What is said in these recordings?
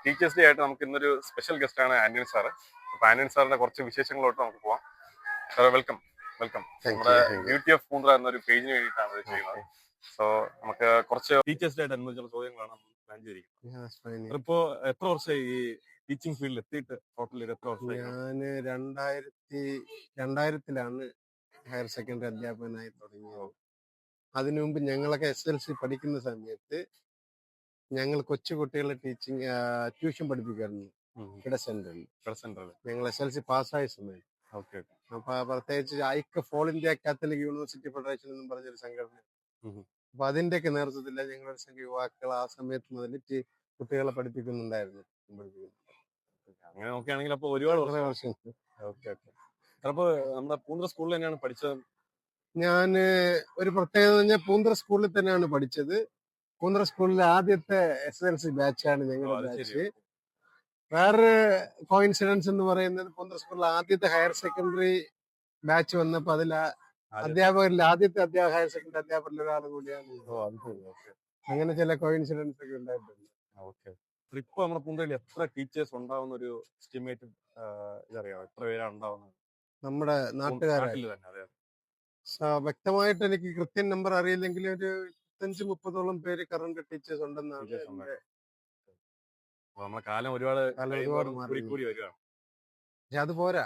Teachers day ആയിട്ട് നമുക്ക് ഇന്നൊരു സ്പെഷ്യൽ ഗസ്റ്റ് ആണ് ആന്റണി സാറ്. അപ്പൊ ആന്റണി സാറിന്റെ കുറച്ച് വിശേഷങ്ങളോട്ട് നമുക്ക് പോവാം. Sir welcome. നമ്മുടെ ബ്യൂട്ടി ഓഫ് പൂന്ത്ര എന്നൊരു പേജിന് വേണ്ടിയിട്ടാണ് ഇത് ചെയ്യുന്നത്. സോ നമുക്ക് കുറച്ച് ടീച്ചേഴ്സ് ഡേ ആയിട്ട് അനുബന്ധിച്ചുള്ള ചോദ്യങ്ങളാണ് നമ്മൾ പ്ലാൻ ചെയ്തിരിക്കുന്നത്. ഇപ്പോ എത്ര വർഷമായി ഈ ടീച്ചിങ് ഫീൽഡിൽ എത്തിയിട്ട്? ടോട്ടൽ എത്ര വർഷമായി? ഞാൻ 2000-ലാണ് ഹയർ സെക്കൻഡറി അധ്യാപകനായി തുടങ്ങിയത്. അതിനു മുമ്പ് ഞങ്ങളൊക്കെ SLC പഠിക്കുന്ന സമയത്ത് ഞങ്ങൾ കൊച്ചു കുട്ടികളെ ട്യൂഷൻ പഠിപ്പിക്കായിരുന്നു ഇവിടെ സെന്ററിൽ. ഞങ്ങൾ SLC പാസ്സായ സമയത്ത്. അപ്പൊ പ്രത്യേകിച്ച് ഐക്യ all India Catholic university federation എന്നും പറഞ്ഞൊരു സംഘടന. അപ്പൊ അതിന്റെയൊക്കെ നേതൃത്വത്തിൽ ഞങ്ങളുടെ സംഘ യുവാക്കൾ ആ സമയത്ത് മുതൽ കുട്ടികളെ പഠിപ്പിക്കുന്നുണ്ടായിരുന്നു. അങ്ങനെ നോക്കുകയാണെങ്കിൽ അപ്പൊ ഒരുപാട് വർഷം. അപ്പൊ നമ്മുടെ പൂന്ത്ര സ്കൂളിൽ തന്നെയാണ് പഠിച്ചത്? ഞാൻ ഒരു പ്രത്യേകത പറഞ്ഞാൽ പൂന്ത്ര സ്കൂളിൽ തന്നെയാണ് പഠിച്ചത്. പൂന്ത്ര സ്കൂളിലെ ആദ്യത്തെ SLC ബാച്ചാണ് ഞങ്ങളുടെ ബാച്ച്. വേറെ കോയിൻസിഡൻസ് എന്ന് പറയുന്നത് പൂന്ത്ര സ്കൂളിലെ ആദ്യത്തെ ഹയർ സെക്കൻഡറി ബാച്ച് വന്നപ്പോ അതിൽ അധ്യാപകരിൽ ആദ്യത്തെ ഹയർ സെക്കൻഡറി അധ്യാപകരിൽ ഒരാൾ കൂടിയാണ്. അങ്ങനെ ചില കോയിൻസിഡൻസ് ഒക്കെ ഉണ്ടായിട്ടുണ്ട്. ഇപ്പൊ നമ്മുടെ പൂന്തയിൽ എത്ര ടീച്ചേഴ്സ് ഉണ്ടാവുന്ന ഒരു എസ്റ്റിമേറ്റഡ് ഇതറിയാം? എത്ര പേരാണ് ഉണ്ടാവുന്നത് നമ്മുടെ നാട്ടുകാരിൽ? വ്യക്തമായിട്ട് എനിക്ക് കൃത്യം നമ്പർ അറിയില്ലെങ്കിൽ ഒരു 25-30ഓളം പേര് കറണ്ട് ടീച്ചേഴ്സ് ഉണ്ടെന്നാണ്. നമ്മളെ കാലം ഒരുപാട് കൂടി വരികയാണ്. പക്ഷെ അത് പോരാ,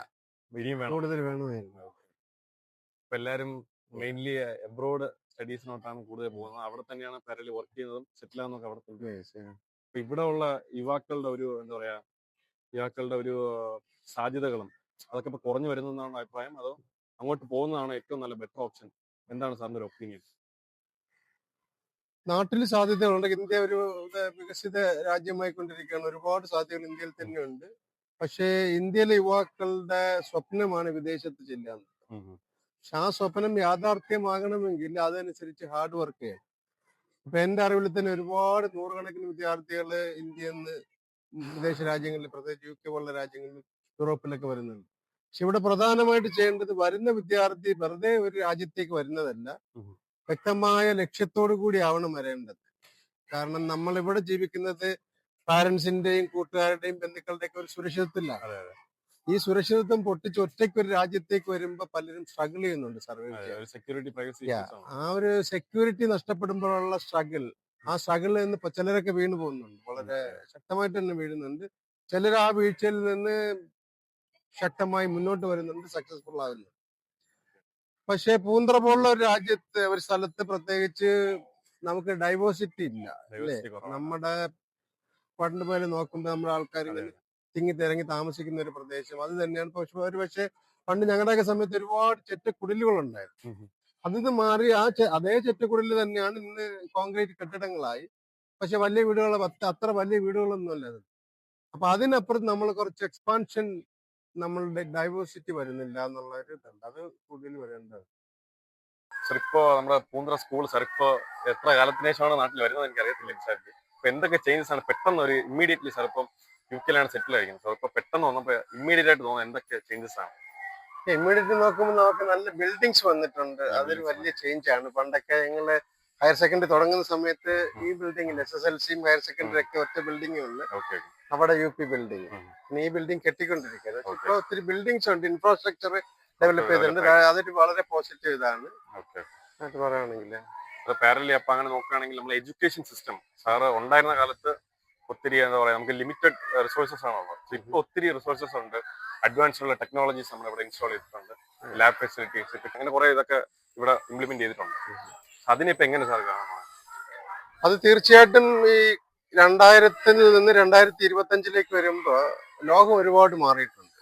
ഇനിയും കൂടുതൽ വേണമായിരുന്നു. ഇപ്പൊ എല്ലാരും മെയിൻലി എബ്രോഡ് സ്റ്റഡീസിനോട്ടാണ് കൂടുതൽ പോകുന്നത്. അവിടെ തന്നെയാണ് പാരലി വർക്ക് ചെയ്യുന്നതും സെറ്റിൽ ആകുന്നതൊക്കെ അവിടെ തന്നെ. അപ്പൊ ഇവിടെ ഉള്ള യുവാക്കളുടെ ഒരു എന്താ പറയാ, യുവാക്കളുടെ ഒരു സാധ്യതകളും അതൊക്കെ ഇപ്പൊ കുറഞ്ഞു വരുന്നതാണ് അഭിപ്രായം. അതോ അങ്ങോട്ട് പോകുന്നതാണ് ഏറ്റവും നല്ല ബെറ്റർ ഓപ്ഷൻ? എന്താണ് സാറിന്റെ ഒരു ഒപ്പീനിയൻ? നാട്ടിൽ സാധ്യതകളുണ്ട്. ഇന്ത്യ ഒരു വികസിത രാജ്യമായി കൊണ്ടിരിക്കുകയാണ്. ഒരുപാട് സാധ്യതകൾ ഇന്ത്യയിൽ തന്നെയുണ്ട്. പക്ഷേ ഇന്ത്യയിലെ യുവാക്കളുടെ സ്വപ്നമാണ് വിദേശത്ത് ചെല്ലാൻ. പക്ഷെ ആ സ്വപ്നം യാഥാർത്ഥ്യമാകണമെങ്കിൽ അതനുസരിച്ച് ഹാർഡ് വർക്ക് ചെയ്യണം. ഇപ്പൊ എന്റെ അറിവിൽ തന്നെ ഒരുപാട് നൂറുകണക്കിന് വിദ്യാർത്ഥികൾ ഇന്ത്യയിൽ നിന്ന് വിദേശ രാജ്യങ്ങളിൽ, പ്രത്യേകിച്ച് UK പോലുള്ള രാജ്യങ്ങളിൽ, യൂറോപ്പിലൊക്കെ വരുന്നുണ്ട്. പക്ഷെ ഇവിടെ പ്രധാനമായിട്ട് ചെയ്യേണ്ടത് വരുന്ന വിദ്യാർത്ഥി വെറുതെ ഒരു രാജ്യത്തേക്ക് വരുന്നതല്ല, വ്യക്തമായ ലക്ഷ്യത്തോടു കൂടി ആവണം വരേണ്ടത്. കാരണം നമ്മൾ ഇവിടെ ജീവിക്കുന്നത് പാരന്റ്സിന്റെയും കൂട്ടുകാരുടെയും ബന്ധുക്കളുടെയും ഒക്കെ ഒരു സുരക്ഷിതത്വത്തിലാണ്. ഈ സുരക്ഷിതത്വം പൊട്ടിച്ച് ഒറ്റയ്ക്ക് ഒരു രാജ്യത്തേക്ക് വരുമ്പോ പലരും സ്ട്രഗിൾ ചെയ്യുന്നുണ്ട് സർവൈവ് ചെയ്യാൻ. ആ ഒരു സെക്യൂരിറ്റി നഷ്ടപ്പെടുമ്പോഴുള്ള സ്ട്രഗിൾ, ആ സ്ട്രഗിളിൽ നിന്ന് ചിലരൊക്കെ വീണു പോകുന്നുണ്ട്. വളരെ ശക്തമായിട്ട് തന്നെ വീഴുന്നുണ്ട്. ചിലർ ആ വീഴ്ചയിൽ നിന്ന് ശക്തമായി മുന്നോട്ട് വരുന്നുണ്ട്, സക്സസ്ഫുൾ ആകുന്നു. പക്ഷെ പൂന്ത്ര പോലുള്ള ഒരു രാജ്യത്ത്, ഒരു സ്ഥലത്ത് പ്രത്യേകിച്ച് നമുക്ക് ഡൈവേഴ്സിറ്റി ഇല്ല, അല്ലേ? നമ്മുടെ പണ്ട് പോലെ നോക്കുമ്പോൾ നമ്മുടെ ആൾക്കാർ തിങ്ങിത്തിരങ്ങി താമസിക്കുന്ന ഒരു പ്രദേശം അത് തന്നെയാണ്. പക്ഷെ പണ്ട് ഞങ്ങളുടെയൊക്കെ സമയത്ത് ഒരുപാട് ചെറ്റക്കുടിലുകൾ ഉണ്ടായിരുന്നു. അതിന് മാറി അതേ ചെറ്റക്കുടിൽ തന്നെയാണ് ഇന്ന് കോൺക്രീറ്റ് കെട്ടിടങ്ങളായി. പക്ഷെ വലിയ വീടുകൾ, അത്ര വലിയ വീടുകളൊന്നും അല്ല അത്. അപ്പൊ അതിനപ്പുറത്ത് നമ്മൾ കുറച്ച് എക്സ്പാൻഷൻ, നമ്മളുടെ ഡൈവേഴ്സിറ്റി വരുന്നില്ല എന്നുള്ള ഒരു ഇതുണ്ട്. അത് കൂടുതൽ വരേണ്ടത്. സാർ ഇപ്പോ നമ്മുടെ പൂന്ത്ര സ്കൂൾ സാർ ഇപ്പോ എത്ര കാലത്തിന് ശേഷമാണ് നാട്ടിൽ വരുന്നത് എനിക്ക് അറിയത്തില്ല എക്സാക്ട്ലി. ഇപ്പൊ എന്തൊക്കെ ചേഞ്ചസ് ആണ് പെട്ടെന്ന് ഒരു ഇമ്മീഡിയറ്റ്ലി സാർ ഇപ്പം UK-ലാണ് സെറ്റിൽ ആയിരിക്കുന്നത്? സാർ ഇപ്പൊ പെട്ടെന്ന് വന്നപ്പോ ഇമ്മീഡിയറ്റ് ആയിട്ട് തോന്നുന്നത് എന്തൊക്കെ ചേഞ്ചസ് ആണ്? ഇമ്മീഡിയറ്റ് നോക്കുമ്പോൾ നമുക്ക് നല്ല ബിൽഡിങ്സ് വന്നിട്ടുണ്ട്. അതൊരു വലിയ ചേഞ്ച് ആണ്. പണ്ടൊക്കെ ഞങ്ങള് ഹയർ സെക്കൻഡറി തുടങ്ങുന്ന സമയത്ത് ഈ ബിൽഡിംഗിൽ SSLCയും ഹയർ സെക്കൻഡറി ഒക്കെ ഒറ്റ ബിൽഡിംഗേ ഉള്ളു. അവിടെ UP ബിൽഡിംഗ്. പിന്നെ ഈ ബിൽഡിംഗ് കെട്ടിക്കൊണ്ടിരിക്കുന്നത്. ഇപ്പൊ ഒത്തിരി ബിൽഡിങ്സ് ഉണ്ട്, ഇൻഫ്രാസ്ട്രക്ചർ ഡെവലപ്പ് ചെയ്തിട്ടുണ്ട്. അതൊരു വളരെ പോസിറ്റീവ് ഇതാണ് പറയുകയാണെങ്കിൽ. പാരലി അപ്പൊ അങ്ങനെ നോക്കുകയാണെങ്കിൽ നമ്മൾ എഡ്യൂക്കേഷൻ സിസ്റ്റം സാറ് ഉണ്ടായിരുന്ന കാലത്ത് ഒത്തിരി എന്താ പറയാ, നമുക്ക് ലിമിറ്റഡ് റിസോഴ്സസ് ആണുള്ളത്. ഇപ്പൊ ഒത്തിരി റിസോഴ്സസ് ഉണ്ട്, അഡ്വാൻസ്ഡ് ഉള്ള ടെക്നോളജീസ് നമ്മൾ ഇവിടെ ഇൻസ്റ്റാൾ ചെയ്തിട്ടുണ്ട്, ലാബ് ഫെസിലിറ്റീസ്, അങ്ങനെ കുറെ ഇതൊക്കെ ഇവിടെ ഇംപ്ലിമെന്റ് ചെയ്തിട്ടുണ്ട്. അതിനിപ്പോ എങ്ങനെ സാർ കാണുന്നത്? അത് തീർച്ചയായിട്ടും ഈ 2000-ൽ നിന്ന് 2025-ലേക്ക് വരുമ്പോ ലോകം ഒരുപാട് മാറിയിട്ടുണ്ട്.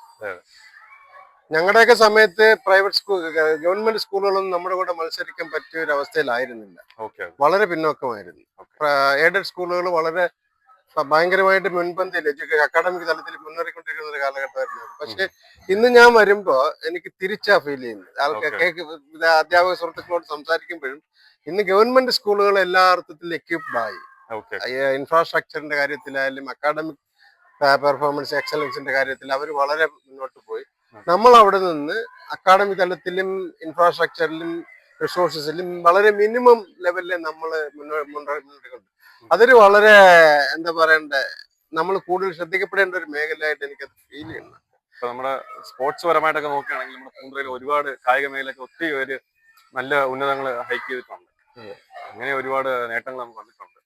ഞങ്ങളുടെയൊക്കെ സമയത്ത് പ്രൈവറ്റ് സ്കൂൾ, ഗവൺമെന്റ് സ്കൂളുകളൊന്നും നമ്മുടെ കൂടെ മത്സരിക്കാൻ പറ്റിയ ഒരു അവസ്ഥയിലായിരുന്നില്ല. വളരെ പിന്നോക്കമായിരുന്നു. എയ്ഡഡ് സ്കൂളുകൾ വളരെ ഭയങ്കരമായിട്ട് മുൻപന്തിയിൽ അക്കാഡമിക് തലത്തിൽ മുന്നേറിക്കൊണ്ടിരിക്കുന്ന ഒരു കാലഘട്ടമായിരുന്നു. പക്ഷെ ഇന്ന് ഞാൻ വരുമ്പോ എനിക്ക് തിരിച്ചാ ഫീൽ ചെയ്യുന്നത്. അധ്യാപക സുഹൃത്തുക്കളോട് സംസാരിക്കുമ്പോഴും ഇന്ന് ഗവൺമെന്റ് സ്കൂളുകൾ എല്ലാ അർത്ഥത്തിലും എക്യുപ്ഡ് ആയി. ഇൻഫ്രാസ്ട്രക്ചറിന്റെ കാര്യത്തിലായാലും അക്കാഡമിക് പെർഫോമൻസ് എക്സലൻസിന്റെ കാര്യത്തിൽ അവർ വളരെ മുന്നോട്ട് പോയി. നമ്മൾ അവിടെ നിന്ന് അക്കാഡമിക് തലത്തിലും ഇൻഫ്രാസ്ട്രക്ചറിലും റിസോഴ്സസിലും വളരെ മിനിമം ലെവലിൽ നമ്മൾ മുന്നോട്ട്. അതൊരു വളരെ എന്താ പറയണ്ടേ, നമ്മൾ കൂടുതൽ ശ്രദ്ധിക്കപ്പെടേണ്ട ഒരു മേഖലയായിട്ട് എനിക്കത് ഫീൽ ചെയ്യുന്നു. ഇപ്പൊ നമ്മുടെ സ്പോർട്സ് പരമായിട്ടൊക്കെ നോക്കുകയാണെങ്കിൽ നമ്മുടെ പൂന്തറയിൽ ഒരുപാട് കായിക മേഖലയൊക്കെ ഒത്തിരി പേര് നല്ല ഉന്നതങ്ങൾ ഹൈക്ക് ചെയ്തിട്ടുണ്ട്. അങ്ങനെ ഒരുപാട് നേട്ടങ്ങൾ നമുക്ക് വന്നിട്ടുണ്ട്.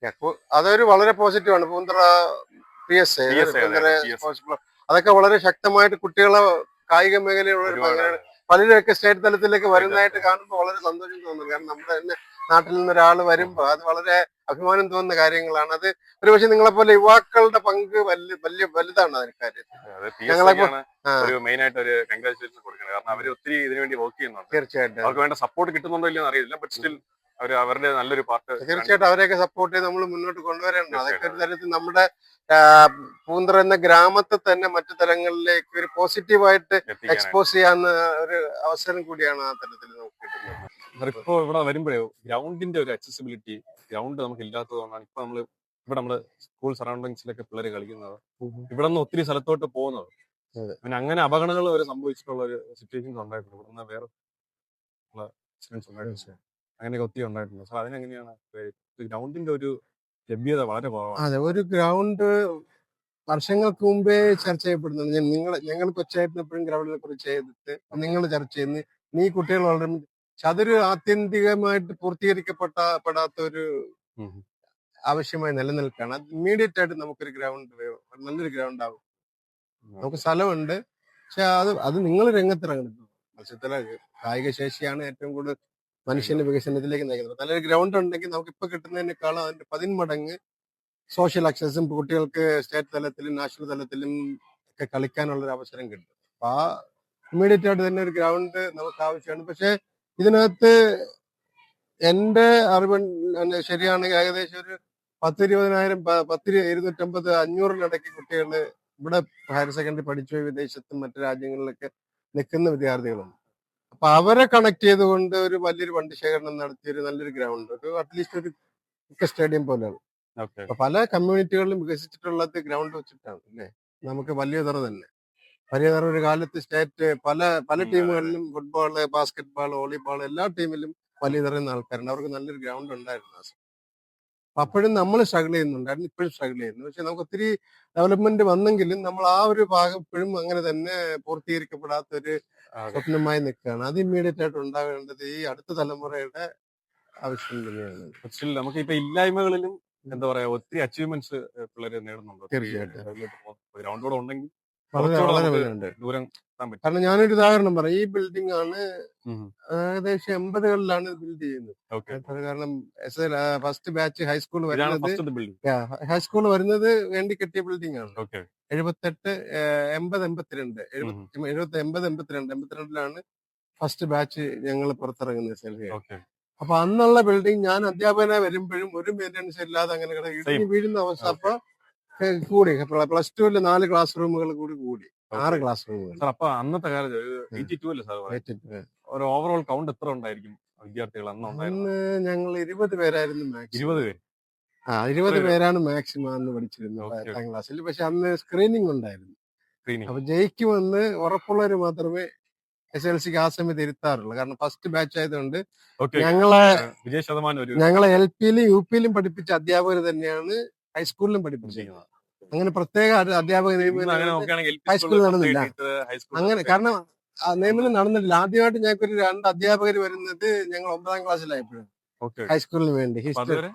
അതൊരു വളരെ പോസിറ്റീവാണ്. പൂന്തറ PSA അതൊക്കെ വളരെ ശക്തമായിട്ട് കുട്ടികളെ കായിക മേഖലയിലുള്ള ഒരു മേഖലയാണ്. പലരൊക്കെ സ്റ്റേറ്റ് തലത്തിലേക്ക് വരുന്നതായിട്ട് കാണുമ്പോൾ വളരെ സന്തോഷം തോന്നുന്നു. കാരണം നമ്മുടെ തന്നെ നാട്ടിൽ നിന്ന് ഒരാൾ വരുമ്പോൾ അത് വളരെ അഭിമാനം തോന്നുന്ന കാര്യങ്ങളാണ്. അത് ഒരുപക്ഷെ നിങ്ങളെ പോലെ യുവാക്കളുടെ പങ്ക് വലുതാണ് അതിന് കാര്യം. ഒരു മെയിൻ ആയിട്ട് ഒരു കൺഗ്രാജുലേഷൻ കൊടുക്കണം. കാരണം അവർ ഒത്തിരി ഇതിനു വേണ്ടി വർക്ക് ചെയ്യുന്നുണ്ട്. തീർച്ചയായിട്ടും അവർക്ക് വേണ്ട സപ്പോർട്ട് കിട്ടുന്നുണ്ടോ ഇല്ലെന്ന് അറിയില്ല. ബട്ട് സ്റ്റിൽ അവരുടെ നല്ലൊരു പാർട്ട്. തീർച്ചയായിട്ടും അവരെയൊക്കെ സപ്പോർട്ട് ചെയ്ത് നമ്മൾ മുന്നോട്ട് കൊണ്ടുവരേണ്ടത്. അതൊക്കെ ഒരു തരത്തിൽ നമ്മുടെ പൂന്തറ എന്ന ഗ്രാമത്തെ തന്നെ മറ്റു തലങ്ങളിലേക്ക് ഒരു പോസിറ്റീവായിട്ട് എക്സ്പോസ് ചെയ്യാവുന്ന ഒരു അവസരം കൂടിയാണ് ആ തലത്തിൽ നമുക്ക് കിട്ടുന്നത്. ഇപ്പോ ഇവിടെ വരുമ്പോഴേ ഗ്രൗണ്ടിന്റെ ഒരു അക്സസിബിലിറ്റി, ഗ്രൗണ്ട് നമുക്ക് ഇല്ലാത്തതുകൊണ്ടാണ് ഇപ്പൊ നമ്മള് സ്കൂൾ സറൗണ്ടിങ്സിലൊക്കെ പിള്ളേർ കളിക്കുന്നത്. ഇവിടെ നിന്ന് ഒത്തിരി സ്ഥലത്തോട്ട് പോകുന്നത്. പിന്നെ അങ്ങനെ അപകടങ്ങൾ വരെ സംഭവിച്ചിട്ടുള്ള ഒരു സിറ്റുവേഷൻസ് ഉണ്ടായിട്ടുണ്ട്. ഇവിടെ നിന്ന് വേറെ അങ്ങനെയൊക്കെ ഒത്തിരി ഉണ്ടായിട്ടുണ്ട്. സോ അതിനെങ്ങനെയാണ് ഗ്രൗണ്ടിന്റെ ഒരു ലഭ്യത വളരെ കുറവാണ്. അതെ, ഒരു ഗ്രൗണ്ട് വർഷങ്ങൾക്ക് മുമ്പേ ചർച്ച ചെയ്യപ്പെടുന്നത്. ഞങ്ങൾ കൊച്ചായിരുന്നപ്പോഴും ഗ്രൗണ്ടിനെ കുറിച്ച് ചെയ്തിട്ട് നിങ്ങൾ ചർച്ച ചെയ്യുന്നു. നീ കുട്ടികൾ വളരെ അതൊരു ആത്യന്തികമായിട്ട് പൂർത്തീകരിക്കപ്പെടാത്ത ഒരു ആവശ്യമായി നിലനിൽക്കുകയാണ്. അത് ഇമ്മീഡിയറ്റ് ആയിട്ട് നമുക്കൊരു ഗ്രൗണ്ട് നല്ലൊരു ഗ്രൗണ്ട് ആവും. നമുക്ക് സ്ഥലമുണ്ട്, പക്ഷെ അത് നിങ്ങൾ രംഗത്തിറങ്ങണം. മത്സ്യത്തിലെ കായിക ശേഷിയാണ് ഏറ്റവും കൂടുതൽ മനുഷ്യന്റെ വികസനത്തിലേക്ക് നയിക്കുന്നത്. നല്ലൊരു ഗ്രൗണ്ട് ഉണ്ടെങ്കിൽ നമുക്ക് ഇപ്പൊ കിട്ടുന്നതിനേക്കാളും അതിന്റെ 10 മടങ്ങ് സോഷ്യൽ ആക്സസും കുട്ടികൾക്ക് സ്റ്റേറ്റ് തലത്തിലും നാഷണൽ തലത്തിലും ഒക്കെ കളിക്കാനുള്ള ഒരു അവസരം കിട്ടും. അപ്പൊ ആ ഇമ്മീഡിയറ്റ് ആയിട്ട് തന്നെ ഒരു ഗ്രൗണ്ട് നമുക്ക് ആവശ്യമാണ്. പക്ഷെ ഇതിനകത്ത് എന്റെ അറിവ് ശരിയാണെങ്കിൽ ഏകദേശം ഒരു 10-20,000 250 500 കുട്ടികൾ ഇവിടെ ഹയർ സെക്കൻഡറി പഠിച്ചു വിദേശത്തും മറ്റു രാജ്യങ്ങളിലൊക്കെ നിൽക്കുന്ന വിദ്യാർത്ഥികളുണ്ട്. അപ്പൊ അവരെ കണക്ട് ചെയ്തുകൊണ്ട് ഒരു വലിയൊരു ഫണ്ട് ശേഖരണം നടത്തിയ ഒരു നല്ലൊരു ഗ്രൗണ്ട്, ഒരു അറ്റ്ലീസ്റ്റ് ഒരു സ്റ്റേഡിയം പോലെയാണ്. അപ്പൊ പല കമ്മ്യൂണിറ്റികളിലും വികസിച്ചിട്ടുള്ളത് ഗ്രൗണ്ട് വെച്ചിട്ടാണ് അല്ലേ. നമുക്ക് വലിയതറ തന്നെ ഒരു കാലത്ത് സ്റ്റേറ്റ് പല ടീമുകളിലും ഫുട്ബോള്, ബാസ്കറ്റ് ബോൾ, വോളിബോൾ എല്ലാ ടീമിലും വലിയതറയുന്ന ആൾക്കാരുണ്ട്. അവർക്ക് നല്ലൊരു ഗ്രൗണ്ട് ഉണ്ടായിരുന്നു. അപ്പോഴും നമ്മൾ സ്ട്രഗിൾ ചെയ്യുന്നുണ്ടായിരുന്നു, ഇപ്പോഴും സ്ട്രഗിൾ ചെയ്യുന്നു. പക്ഷെ നമുക്ക് ഒത്തിരി ഡെവലപ്മെന്റ് വന്നെങ്കിലും നമ്മൾ ആ ഒരു ഭാഗം ഇപ്പോഴും അങ്ങനെ തന്നെ പൂർത്തീകരിക്കപ്പെടാത്ത ഒരു സ്വപ്നമായി നിൽക്കുകയാണ്. അത് ഇമ്മീഡിയറ്റ് ആയിട്ട് ഉണ്ടാകേണ്ടത് ഈ അടുത്ത തലമുറയുടെ ആവശ്യം തന്നെയാണ്. നമുക്ക് ഇപ്പൊ ഇല്ലായ്മകളിലും എന്താ പറയാ ഒത്തിരി അച്ചീവ്മെന്റ്സ് പിള്ളേര് നേടുന്നുണ്ട്. തീർച്ചയായിട്ടും ഗ്രൗണ്ടോടെ ഉണ്ടെങ്കിൽ വളരെ ദൂരം. കാരണം ഞാനൊരു ഉദാഹരണം പറയാം. ഈ ബിൽഡിംഗ് ആണ് ഏകദേശം 80-കളിലാണ് ബിൽഡ് ചെയ്യുന്നത്. കാരണം ഫസ്റ്റ് ബാച്ച് ഹൈസ്കൂൾ വരുന്നത് വേണ്ടി കെട്ടിയ ബിൽഡിംഗ് ആണ്. 78, 80, 82 ഫസ്റ്റ് ബാച്ച് ഞങ്ങൾ പുറത്തിറങ്ങുന്നത്. അപ്പൊ അന്നുള്ള ബിൽഡിംഗ് ഞാൻ അധ്യാപകനായി വരുമ്പോഴും ഒരു മെയിൻ്റെനൻസ് ഇല്ലാതെ അങ്ങനെ ഇടിഞ്ഞു വീഴുന്ന അവസ്ഥ. അപ്പൊ കൂടി +2 4 ക്ലാസ് റൂമുകൾ കൂടി 6 ക്ലാസ് റൂമുകൾ. അപ്പൊ അന്നത്തെ കാലത്ത് ഒരു ഓവറോൾ കൗണ്ട് എത്ര ഉണ്ടായിരിക്കും വിദ്യാർത്ഥികൾ അന്ന്? ഞങ്ങൾ 20 പേരായിരുന്നു മാക്സിമം. 20 പേരാണ് മാക്സിമം അന്ന് പഠിച്ചിരുന്നത് 8ാം ക്ലാസ്സിൽ. പക്ഷെ അന്ന് സ്ക്രീനിങ് ഉണ്ടായിരുന്നു. അപ്പൊ ജയിക്കുമെന്ന് ഉറപ്പുള്ളവര് മാത്രമേ SLCക്ക് ആ സമയത്ത് ഇരുത്താറുള്ളൂ. കാരണം ഫസ്റ്റ് ബാച്ച് ആയതുകൊണ്ട് ഞങ്ങളെ LPയിലും UPയിലും പഠിപ്പിച്ച അധ്യാപകർ തന്നെയാണ് ഹൈസ്കൂളിലും പഠിപ്പിച്ചിരിക്കുന്നത്. അങ്ങനെ പ്രത്യേക അധ്യാപക ഹൈസ്കൂളിൽ നടന്നില്ല. അങ്ങനെ കാരണം നിയമനം നടന്നിട്ടില്ല. ആദ്യമായിട്ട് ഞങ്ങൾക്ക് ഒരു 2 അധ്യാപകർ വരുന്നത് ഞങ്ങൾ 9ാം ക്ലാസ്സിലായപ്പോഴും ഹൈസ്കൂളിന് വേണ്ടി. ഹിസ്റ്ററി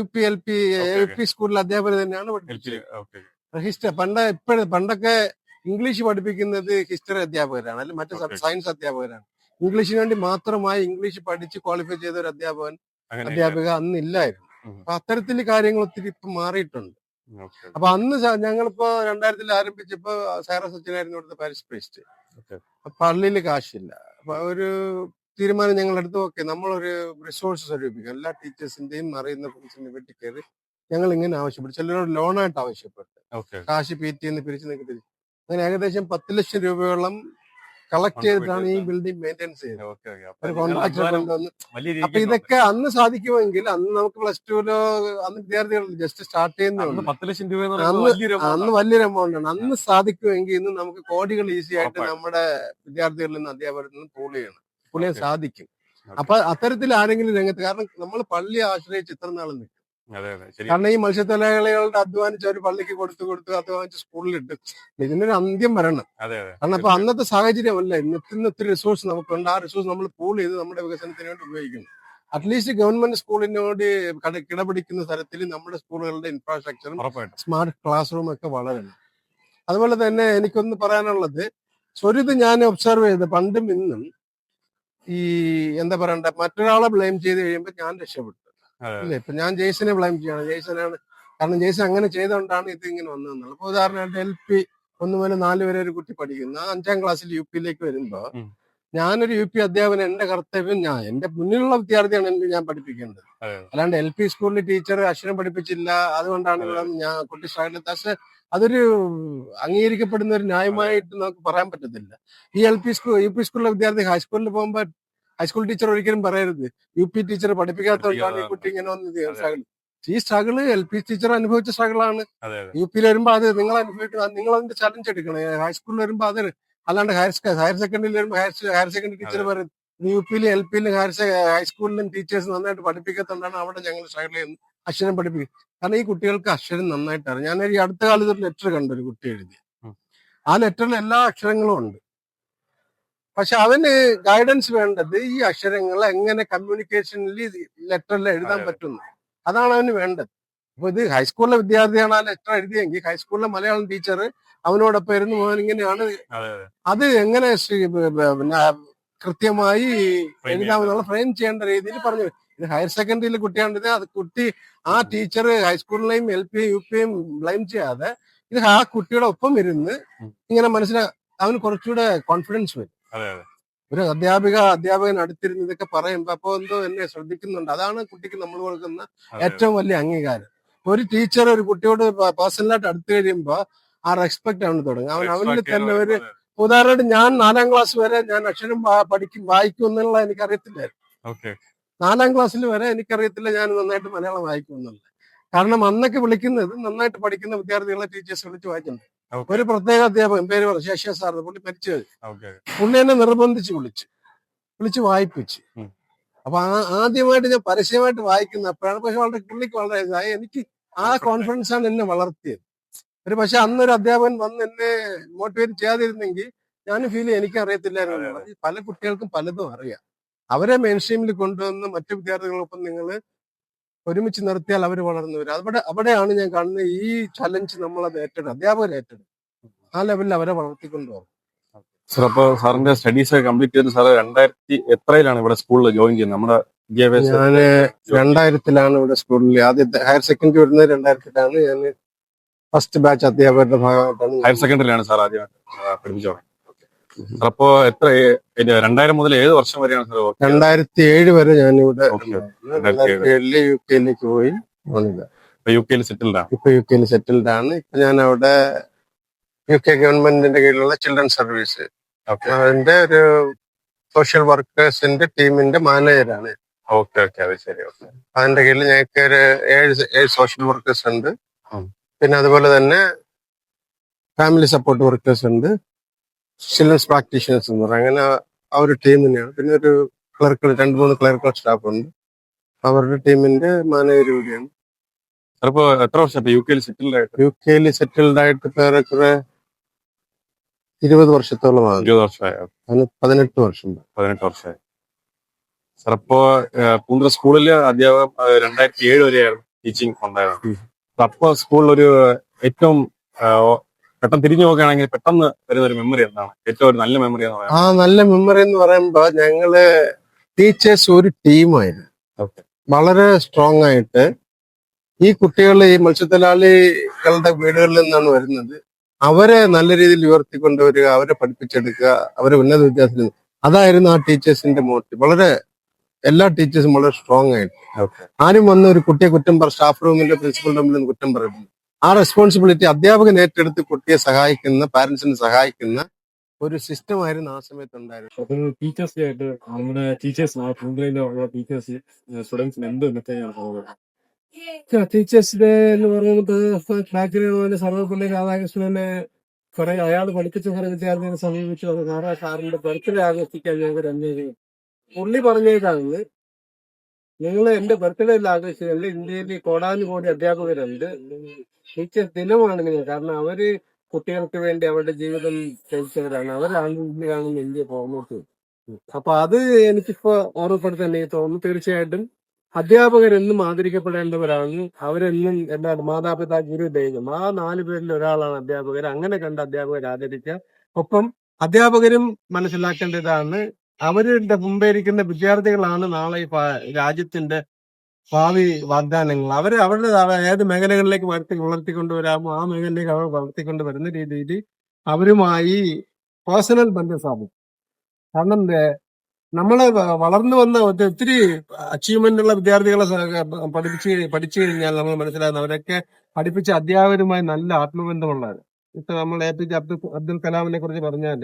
UP LP സ്കൂളിലെ അധ്യാപകർ തന്നെയാണ് പഠിപ്പിച്ചത്. ഹിസ്റ്ററി പണ്ടൊക്കെ ഇംഗ്ലീഷ് പഠിപ്പിക്കുന്നത് ഹിസ്റ്ററി അധ്യാപകരാണ്, അല്ലെങ്കിൽ മറ്റു സയൻസ് അധ്യാപകരാണ്. ഇംഗ്ലീഷിന് വേണ്ടി മാത്രമായി ഇംഗ്ലീഷ് പഠിച്ച് ക്വാളിഫൈ ചെയ്ത ഒരു അധ്യാപിക അന്ന് ഇല്ലായിരുന്നു. അപ്പൊ അത്തരത്തിൽ കാര്യങ്ങൾ ഒത്തിരി ഇപ്പൊ മാറിയിട്ടുണ്ട്. അപ്പൊ അന്ന് ഞങ്ങളിപ്പോ 2000 ആരംഭിച്ചപ്പോ സൈറ സച്ചിനായിരുന്നു ഇവിടുത്തെ പാരിഷ് പ്രീസ്റ്റ്. പള്ളിയിൽ കാശില്ല. അപ്പൊ ഒരു തീരുമാനം ഞങ്ങൾ എടുത്തു. ഓക്കെ, നമ്മളൊരു റിസോഴ്സ് സ്വരൂപിക്കാം. എല്ലാ ടീച്ചേഴ്സിന്റെയും അറിയുന്ന ഫ്രണ്ട്സിനെ വീട്ടിൽ കയറി ഞങ്ങൾ ഇങ്ങനെ ആവശ്യപ്പെട്ടു. ചിലരോട് ലോണായിട്ട് ആവശ്യപ്പെട്ടു. കാശ് PT പിരിച്ചു നിൽക്കി. അങ്ങനെ ഏകദേശം 10 ലക്ഷം രൂപയോളം കളക്ട് ചെയ്തിട്ടാണ് ഈ ബിൽഡിംഗ് മെയിൻറ്റെയിൻസ് ചെയ്യുന്നത്. ഒരു കോൺട്രാക്ടർ കൊണ്ടുവന്ന്. അപ്പൊ ഇതൊക്കെ അന്ന് സാധിക്കുമെങ്കിൽ അന്ന് നമുക്ക് +2 അന്ന് വിദ്യാർത്ഥികൾ ജസ്റ്റ് സ്റ്റാർട്ട് ചെയ്യുന്നതാണ്. 10 ലക്ഷം രൂപ അന്ന് വലിയൊരു എമൗണ്ട് ആണ്. അന്ന് സാധിക്കുമെങ്കിൽ ഇന്ന് നമുക്ക് കോടികൾ ഈസി ആയിട്ട് നമ്മുടെ വിദ്യാർത്ഥികളിൽ നിന്ന് അധ്യാപകരിൽ നിന്ന് പുള്ളിയെ സാധിക്കും. അപ്പൊ അത്തരത്തിൽ ആരെങ്കിലും രംഗത്ത്, കാരണം നമ്മൾ പള്ളിയെ ആശ്രയിച്ച് ഇത്ര നാൾ നിൽക്കും. അതെ അതെ ശരി. കാരണം ഈ മത്സ്യത്തൊഴിലാളികളുടെ അധ്വാനിച്ച് അവർ പള്ളിക്ക് കൊടുത്ത് അധ്വാനിച്ച് സ്കൂളിലിട്ട് ഇതിനൊരു അന്ത്യം വരണം. അതെ അതെ കാരണം അപ്പൊ അന്നത്തെ സാഹചര്യമല്ല, ഇന്നത്തെ ഒത്തിരി റിസോഴ്സ് നമുക്കുണ്ട്. ആ റിസോഴ്സ് നമ്മൾ പൂൾ ചെയ്ത് നമ്മുടെ വികസനത്തിന് വേണ്ടി ഉപയോഗിക്കുന്നു. അറ്റ്ലീസ്റ്റ് ഗവൺമെന്റ് സ്കൂളിനോട് കിടപിടിക്കുന്ന തരത്തിൽ നമ്മുടെ സ്കൂളുകളുടെ ഇൻഫ്രാസ്ട്രക്ചറും ഉറപ്പായിട്ടും. സ്മാർട്ട് ക്ലാസ് റൂം ഒക്കെ വളരണം. അതുപോലെ തന്നെ എനിക്കൊന്ന് പറയാനുള്ളത്, സ്വരിത് ഞാൻ ഒബ്സർവ് ചെയ്ത് പണ്ടും ഇന്നും ഈ എന്താ പറയണ്ട, മറ്റൊരാളെ ബ്ലെയിം ചെയ്ത് കഴിയുമ്പോൾ ഞാൻ രക്ഷപ്പെട്ടു. അതെ ഇല്ല, ഇപ്പൊ ഞാൻ ജെയ്സനെ ബ്ലെയിം ചെയ്യണം. ജെയ്സനാണ് കാരണം ജെയ്സൺ അങ്ങനെ ചെയ്തുകൊണ്ടാണ് ഇത് ഇങ്ങനെ വന്നതെന്നുള്ളത്. ഇപ്പൊ ഉദാഹരണമായിട്ട് LP 1 മുതൽ 4 വരെ ഒരു കുട്ടി പഠിക്കുന്നു. 5ാം ക്ലാസ്സിൽ UP-യിലേക്ക് വരുമ്പോ ഉം. ഞാനൊരു UP അധ്യാപകൻ, എന്റെ കർത്തവ്യം എന്റെ മുന്നിലുള്ള വിദ്യാർത്ഥിയാണ് ഞാൻ പഠിപ്പിക്കേണ്ടത്. അതെ അല്ലാണ്ട് LP സ്കൂളിൽ ടീച്ചർ അക്ഷരം പഠിപ്പിച്ചില്ല അതുകൊണ്ടാണ് ഇവിടെ ഞാൻ കുട്ടി സ്ട്രഗിൾ. പക്ഷെ അതൊരു അംഗീകരിക്കപ്പെടുന്ന ഒരു ന്യായമായിട്ട് നമുക്ക് പറയാൻ പറ്റത്തില്ല. ഈ UP സ്കൂളിലെ വിദ്യാർത്ഥി ഹൈസ്കൂളിൽ പോകുമ്പോൾ ഹൈസ്കൂൾ ടീച്ചർ ഒരിക്കലും പറയരുത് UP ടീച്ചർ പഠിപ്പിക്കാത്തതുകൊണ്ടാണ് ഈ കുട്ടി ഇങ്ങനെ വന്നത് സ്ട്രഗിൾ. ഈ സ്ട്രഗിള് LP ടീച്ചർ അനുഭവിച്ച സ്ട്രഗിളാണ്. അതെ അതെ UP-യിൽ വരുമ്പോ അത് നിങ്ങൾ അനുഭവിക്കണം, നിങ്ങൾ അതിന്റെ ചലഞ്ച് എടുക്കണം. ഹൈസ്കൂളിൽ വരുമ്പോ അത് അല്ലാണ്ട് ഹയർ സെക്കൻഡറിയിൽ വരുമ്പോ ഹയർ സെക്കൻഡറി ടീച്ചർ പറയും UP-യിലും LP-യിലും ഹൈസ്കൂളിലും ടീച്ചേഴ്സ് നന്നായിട്ട് പഠിപ്പിക്കാത്തതുകൊണ്ടാണ് അവിടെ ഞങ്ങൾ സ്ട്രഗിൾ ചെയ്യുന്നത്, അക്ഷരം പഠിപ്പിക്കും. കാരണം ഈ കുട്ടികൾക്ക് അക്ഷരം നന്നായിട്ട് അറിയാം. ഞാൻ ഈ അടുത്ത കാലത്ത് ഒരു ലെറ്റർ കണ്ടു, ഒരു കുട്ടി എഴുതി. ഉം. ആ ലെറ്ററിൽ എല്ലാ അക്ഷരങ്ങളും ഉണ്ട്. പക്ഷെ അവന് ഗൈഡൻസ് വേണ്ടത് ഈ അക്ഷരങ്ങൾ എങ്ങനെ കമ്മ്യൂണിക്കേഷനിൽ ലെറ്ററിൽ എഴുതാൻ അതെ. പറ്റുന്നു, അതാണ് അവന് വേണ്ടത്. അപ്പൊ ഇത് ഹൈസ്കൂളിലെ വിദ്യാർത്ഥിയാണ് ആ ലെറ്റർ എഴുതിയെങ്കിൽ ഹൈസ്കൂളിലെ മലയാളം ടീച്ചർ അവനോടൊപ്പം ഇരുന്ന് പോകാൻ ഇങ്ങനെയാണ് അതെ അതെ അത് എങ്ങനെ പിന്നെ കൃത്യമായി Frame എഴുതാമെന്നുള്ള ഫ്രെയിം ചെയ്യേണ്ട രീതിയിൽ പറഞ്ഞു. ഇത് ഹയർ സെക്കൻഡറിയിലെ കുട്ടിയാണിത്. അത് കുട്ടി ആ ടീച്ചർ ഹൈസ്കൂളിലെയും LP-യും UP-യും ബ്ലെയിം ചെയ്യാതെ ഇത് ആ കുട്ടിയുടെ ഒപ്പം ഇരുന്ന് ഇങ്ങനെ അവന് കുറച്ചുകൂടെ കോൺഫിഡൻസ് വരും. അതെ അതെ ഒരു അധ്യാപകൻ അടുത്തിരുന്ന് ഇതൊക്കെ പറയുമ്പോ അപ്പൊ എന്തോ എന്നെ ശ്രദ്ധിക്കുന്നുണ്ട്. അതാണ് കുട്ടിക്ക് നമ്മൾ കൊടുക്കുന്ന അതെ ഏറ്റവും വലിയ അംഗീകാരം. ഒരു ടീച്ചർ ഒരു കുട്ടിയോട് പേഴ്സണലായിട്ട് അടുത്ത് കഴിയുമ്പോ ആ റെസ്പെക്ട് അവന് തുടങ്ങും. അവനിൽ തന്നെ ഒരു ഉദാഹരണമായിട്ട് ഞാൻ 4ാം ക്ലാസ് വരെ ഞാൻ അക്ഷരം വായിക്കും എന്നുള്ള എനിക്കറിയത്തില്ലായിരുന്നു. ഓക്കെ 4ാം ക്ലാസ്സിൽ വരെ എനിക്കറിയത്തില്ല ഞാൻ നന്നായിട്ട് മലയാളം വായിക്കും എന്നുള്ളത്. കാരണം അന്നൊക്കെ വിളിക്കുന്നത് നന്നായിട്ട് പഠിക്കുന്ന വിദ്യാർത്ഥികളെ ടീച്ചേഴ്സ് വിളിച്ച് വായിച്ചിട്ടുണ്ട്. ഒരു പ്രത്യേക അധ്യാപകൻ, പേര് പറഞ്ഞു ശേഷ സാർ, പുള്ളി മരിച്ചത്. പുള്ളി എന്നെ നിർബന്ധിച്ച് വിളിച്ച് വായിപ്പിച്ച്. അപ്പൊ ആദ്യമായിട്ട് ഞാൻ പരസ്യമായിട്ട് വായിക്കുന്ന അപ്പോഴാണ്. പക്ഷെ പുള്ളിക്ക് വളരെ ഇതായി. എനിക്ക് ആ കോൺഫിഡൻസ് ആണ് എന്നെ വളർത്തിയത്. ഒരു പക്ഷെ അന്നൊരു അധ്യാപകൻ വന്ന് എന്നെ മോട്ടിവേറ്റ് ചെയ്യാതിരുന്നെങ്കിൽ ഞാനും ഫീൽ ചെയ്യും എനിക്ക് അറിയത്തില്ലായിരുന്നു. പല കുട്ടികൾക്കും പലതും അറിയാം. അവരെ മെയിൻ സ്ട്രീമിൽ കൊണ്ടുവന്ന് മറ്റു വിദ്യാർത്ഥികളൊപ്പം നിങ്ങൾ ഒരുമിച്ച് നിർത്തിയാൽ അവർ വളർന്നു വരും. അവിടെയാണ് ഞാൻ കാണുന്നത് ഈ ചലഞ്ച് നമ്മളത് അധ്യാപകർ ഏറ്റെടുക്കും. ആ ലെവലിൽ അവരെ വളർത്തിക്കൊണ്ടുപോകും. സാർ, അപ്പൊ സാറിന്റെ സ്റ്റഡീസ് കംപ്ലീറ്റ് ചെയ്ത് സാറ് 2000 ഇവിടെ സ്കൂളിൽ ജോയിൻ ചെയ്യുന്നത്? നമ്മുടെ വിദ്യാഭ്യാസ ഞാന് 2000-ലാണ് ഇവിടെ സ്കൂളിൽ ആദ്യത്തെ ഹയർ സെക്കൻഡറി വരുന്നത്. 2000-ലാണ് ഞാൻ ഫസ്റ്റ് ബാച്ച് അധ്യാപകരുടെ ഭാഗമായിട്ടാണ്. ഹയർ സെക്കൻഡറിയിലാണ് സാർ ആദ്യം പഠിപ്പിച്ചു തുടങ്ങി. അപ്പോ 2000 മുതൽ ഏത് വർഷം വരെയാണ് സാർ? 2007 വരെ ഞാനിവിടെ 2007 UK-യിലേക്ക് പോയി. UK-യിൽ സെറ്റിൽഡ് ആണ്. ഇപ്പൊ UK-യിൽ സെറ്റിൽഡ് ആണ്. ഇപ്പൊ ഞാൻ അവിടെ UK ഗവൺമെന്റിന്റെ കീഴിലുള്ള ചിൽഡ്രൻ സർവീസ് അതിന്റെ ഒരു സോഷ്യൽ വർക്കേഴ്സിന്റെ ടീമിന്റെ മാനേജറാണ്. ഓക്കെ ഓക്കെ അത് ശരി. അതിന്റെ കീഴിൽ ഞങ്ങൾക്ക് ഒരു 7 സോഷ്യൽ വർക്കേഴ്സ് ഉണ്ട്. പിന്നെ അതുപോലെ തന്നെ ഫാമിലി സപ്പോർട്ട് വർക്കേഴ്സ് ഉണ്ട്, ചിൽഡ്രൻസ് പ്രാക്ടീഷണേഴ്സ് എന്ന് പറയും. അങ്ങനെ ആ ഒരു ടീം തന്നെയാണ്. പിന്നെ ഒരു 2-3 ക്ലറിക്കൽ സ്റ്റാഫ് ഉണ്ട്. അവരുടെ ടീമിന്റെ മാനേജർ കൂടിയാണ്. അപ്പൊ എത്ര വർഷം UK-യിൽ സെറ്റിൽഡ് ആയിട്ട്? UK-യിൽ സെറ്റിൽഡ് ആയിട്ട് കുറെ 20 വർഷത്തോളമാണ്. 20 വർഷമായി. 18 വർഷം. 18 വർഷമായി. സാർ, അപ്പോ പൂന്തറ സ്കൂളില് അധ്യാപകം 2007 വരെയായിരുന്നു ടീച്ചിങ് ഉണ്ടായിരുന്നത്. അപ്പൊ സ്കൂളിൽ ഒരു ഏറ്റവും പെട്ടെന്ന് തിരിഞ്ഞു നോക്കുകയാണെങ്കിൽ പെട്ടെന്ന് വരുന്ന ഒരു മെമ്മറി എന്താണ്? ഏറ്റവും ഒരു നല്ല മെമ്മറി എന്ന് പറയുന്നത്? ആ നല്ല മെമ്മറി എന്ന് പറയുമ്പോ ഞങ്ങള് ടീച്ചേഴ്സ് ഒരു ടീമായിരുന്നു. വളരെ സ്ട്രോങ് ആയിട്ട് ഈ കുട്ടികൾ ഈ മത്സ്യത്തൊഴിലാളികളുടെ വീടുകളിൽ നിന്നാണ് വരുന്നത്. അവരെ നല്ല രീതിയിൽ ഉയർത്തിക്കൊണ്ടുവരിക, അവരെ പഠിപ്പിച്ചെടുക്കുക, അവരെ ഉന്നത വിദ്യാഭ്യാസത്തിൽ, അതായിരുന്നു ആ ടീച്ചേഴ്സിന്റെ മോട്ടീവ്. വളരെ എല്ലാ ടീച്ചേഴ്സും വളരെ സ്ട്രോങ് ആയിട്ട്. ആരും വന്ന് ഒരു കുട്ടിയെ സ്റ്റാഫ് റൂമിന്റെ പ്രിൻസിപ്പൽ റൂമിൽ നിന്ന് കുറ്റം പറയുന്നു. ആ റെസ്പോൺസിബിലിറ്റി അധ്യാപകൻ ഏറ്റെടുത്ത് കുട്ടിയെ സഹായിക്കുന്ന, പാരന്റ്സിനെ സഹായിക്കുന്ന ഒരു സിസ്റ്റം ആയിരുന്നു ആ സമയത്ത് ഉണ്ടായിരുന്നത്. അത് ടീച്ചേഴ്സ് ആയിട്ട് നമ്മുടെ പൂന്തറയിലുള്ള ടീച്ചേഴ്സ് സ്റ്റുഡൻസിന് എന്ത് മെസ്സേജാണ് പോകുന്നത്? ടീച്ചേഴ്സിന്റെ എന്ന് പറയുന്നത് ട്രാക്കിന് സർവ്വപ്പള്ളി രാധാകൃഷ്ണനെ കുറെ അയാൾ പഠിപ്പിച്ച കുറെ വിദ്യാർത്ഥികളെ സമീപിച്ചു. അത് സാറിന്റെ ബർത്ത്ഡേ ആഘോഷിക്കാൻ ഞങ്ങൾക്ക് തന്നെ പുള്ളി പറഞ്ഞേക്കാണ് ഞങ്ങൾ എന്റെ ബർത്ത്ഡേയിൽ ആഘോഷിച്ചത് ഇന്ത്യയിൽ കോടാനുകോടി അധ്യാപകരുണ്ട്. ടീച്ചേഴ്സ് ദിനമാണ് നിങ്ങൾ. കാരണം അവര് കുട്ടികൾക്ക് വേണ്ടി അവരുടെ ജീവിതം ത്യജിച്ചവരാണ്. അവരാണ് ഇന്ത്യയാണ് ഇന്ത്യ പോകുന്നത്. അപ്പൊ അത് എനിക്കിപ്പോ ഓർമ്മപ്പെടുത്താൻ എനിക്ക് തോന്നുന്നു. തീർച്ചയായിട്ടും അധ്യാപകരെന്നും ആദരിക്കപ്പെടേണ്ടവരാണ്. അവരെന്നും എന്താണ് മാതാപിതാ ഗുരു ദൈവം, ആ 4 പേരിൽ ഒരാളാണ് അധ്യാപകർ. അങ്ങനെ കണ്ട അധ്യാപകരെ ആദരിക്കുക. ഒപ്പം അധ്യാപകരും മനസ്സിലാക്കേണ്ടതാണ് അവരുടെ മുമ്പേ ഇരിക്കുന്ന വിദ്യാർത്ഥികളാണ് നാളെ ഈ രാജ്യത്തിന്റെ ഭാവി വാഗ്ദാനങ്ങൾ. അവരുടെ ഏത് മേഖലകളിലേക്ക് വളർത്തിക്കൊണ്ടുവരാമോ ആ മേഖലയിലേക്ക് അവർ വളർത്തിക്കൊണ്ട് വരുന്ന രീതിയിൽ അവരുമായി പേഴ്സണൽ ബന്ധം സ്ഥാപിക്കും. കാരണം നമ്മളെ വളർന്നു വന്ന ഒത്തിരി അച്ചീവ്മെന്റ് ഉള്ള വിദ്യാർത്ഥികളെ പഠിച്ചു കഴിഞ്ഞാൽ നമ്മൾ മനസ്സിലാകുന്ന അവരൊക്കെ പഠിപ്പിച്ച അധ്യാപകരുമായി നല്ല ആത്മബന്ധമുള്ളവർ. ഇപ്പൊ നമ്മൾ APJ അബ്ദുൽ കലാമിനെ കുറിച്ച് പറഞ്ഞാൽ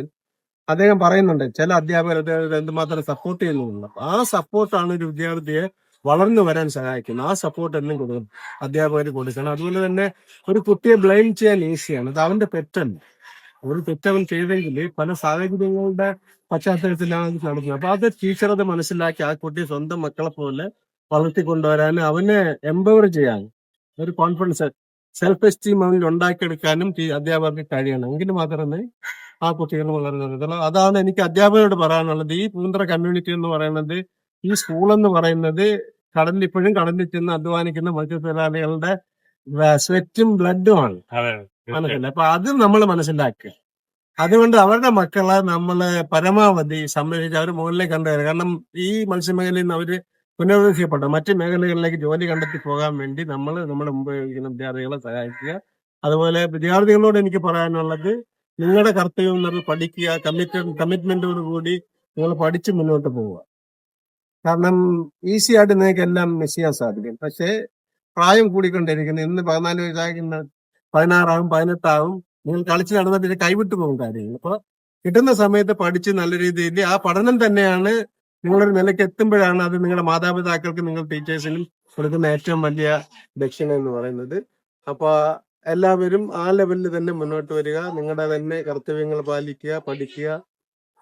അദ്ദേഹം പറയുന്നുണ്ട് ചില അധ്യാപകർ അദ്ദേഹത്തെ എന്തുമാത്രം സപ്പോർട്ട് ചെയ്യുന്നുണ്ട്. ആ സപ്പോർട്ടാണ് ഒരു വിദ്യാർത്ഥിയെ വളർന്നു വരാൻ സഹായിക്കുന്നത്. ആ സപ്പോർട്ട് എന്നും കൊടുക്കണം, അധ്യാപകർ കൊടുക്കണം. അതുപോലെ തന്നെ ഒരു കുട്ടിയെ ബ്ലെയിം ചെയ്യാൻ ഈസിയാണ്. അത് അവന്റെ തെറ്റല്ല. ഒരു തെറ്റവൻ ചെയ്തെങ്കിൽ പല സാഹചര്യങ്ങളുടെ പശ്ചാത്തലത്തിലാണ് അത് നടക്കുന്നത്. അപ്പൊ അത് ടീച്ചർ അത് മനസ്സിലാക്കി ആ കുട്ടിയെ സ്വന്തം മക്കളെ പോലെ വളർത്തിക്കൊണ്ടുവരാനും അവനെ എംപവർ ചെയ്യാനും ഒരു കോൺഫിഡൻസ്, സെൽഫ് എസ്റ്റീം അവനിൽ ഉണ്ടാക്കിയെടുക്കാനും അധ്യാപകർക്ക് കഴിയണം. എങ്കിൽ മാത്രമേ ആ കുട്ടികൾ വളർന്നു വരുന്നുള്ളൂ. അതാണ് എനിക്ക് അധ്യാപകരോട് പറയാനുള്ളത്. ഈ പൂന്തറ കമ്മ്യൂണിറ്റി എന്ന് പറയുന്നത്, ഈ സ്കൂൾ എന്ന് പറയുന്നത് ഇപ്പോഴും കടലിൽ ചെന്ന് അധ്വാനിക്കുന്ന മത്സ്യത്തൊഴിലാളികളുടെ സ്വെറ്റും ബ്ലഡുമാണ്. മനസ്സിലായി. അപ്പൊ അത് നമ്മൾ മനസ്സിലാക്കുക. അതുകൊണ്ട് അവരുടെ മക്കളെ നമ്മള് പരമാവധി സംരക്ഷിച്ച് അവർ മുകളിലേക്ക് കണ്ടുവരിക. കാരണം ഈ മത്സ്യമേഖലയിൽ നിന്ന് അവര് പുനർവ്യവസ്ഥപ്പെട്ട മറ്റ് മേഖലകളിലേക്ക് ജോലി കണ്ടെത്തി പോകാൻ വേണ്ടി നമ്മൾ നമ്മുടെ മുമ്പ് ഉപയോഗിക്കുന്ന വിദ്യാർത്ഥികളെ സഹായിക്കുക. അതുപോലെ വിദ്യാർത്ഥികളോട് എനിക്ക് പറയാനുള്ളത്, നിങ്ങളുടെ കർത്തവ്യം എന്ന് പറഞ്ഞാൽ പഠിക്കുക, കമ്മിറ്റ്മെന്റോട് കൂടി നിങ്ങൾ പഠിച്ച് മുന്നോട്ട് പോവുക. കാരണം ഈസി ആയിട്ട് നിങ്ങൾക്ക് എല്ലാം മിസ് ചെയ്യാൻ സാധിക്കും. പക്ഷേ പ്രായം കൂടിക്കൊണ്ടിരിക്കുന്നു. ഇന്ന് 14 വയസ്സാകുന്ന 16 ആവും, 18 ആവും. നിങ്ങൾ കളിച്ച് നടന്നാൽ പിന്നെ കൈവിട്ടു പോകും കാര്യങ്ങൾ. അപ്പൊ കിട്ടുന്ന സമയത്ത് പഠിച്ച് നല്ല രീതിയിൽ ആ പഠനം തന്നെയാണ് നിങ്ങളൊരു നിലയ്ക്ക് എത്തുമ്പോഴാണ് അത് നിങ്ങളുടെ മാതാപിതാക്കൾക്ക്, നിങ്ങൾ ടീച്ചേഴ്സിനും കൊടുക്കുന്ന ഏറ്റവും വലിയ ദക്ഷിണ എന്ന് പറയുന്നത്. അപ്പൊ എല്ലാവരും ആ ലെവലിൽ തന്നെ മുന്നോട്ട് വരിക. നിങ്ങളുടെ തന്നെ കർത്തവ്യങ്ങൾ പാലിക്കുക, പഠിക്കുക,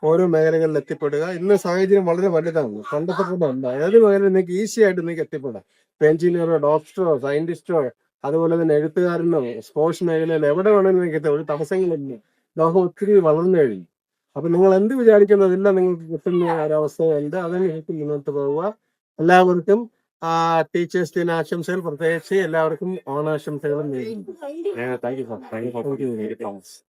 ഓരോ മേഖലകളിൽ എത്തിപ്പെടുക. ഇന്ന് സാഹചര്യം വളരെ വലുതാണ്. പണ്ടത്തെ പോലെ അല്ല. ഏത് മേഖല നിങ്ങൾക്ക് ഈസി ആയിട്ട് നിങ്ങൾക്ക് എത്തിപ്പെടാം. എഞ്ചിനീയറോ ഡോക്ടറോ സയന്റിസ്റ്റോ അതുപോലെ തന്നെ എഴുത്തുകാരനോ സ്പോർട്സ് മേഖലയിൽ എവിടെ വേണമെങ്കിലും നിങ്ങൾക്ക് എത്താം. ഒരു തടസ്സങ്ങളില്ല. ലോകം ഒത്തിരി വളർന്നു കഴിഞ്ഞു. അപ്പൊ നിങ്ങൾ എന്ത് വിചാരിക്കുന്നതെല്ലാം നിങ്ങൾക്ക് കിട്ടുന്ന ഒരവസ്ഥയുണ്ട്. അതനുസരിച്ച് മുന്നോട്ട് പോവുക. എല്ലാവർക്കും ടീച്ചേഴ്സ് ദിനാശംസകൾ, പ്രത്യേകിച്ച് എല്ലാവർക്കും ഓണാശംസകളും നേരുന്നു. Thank you sir. Thank you.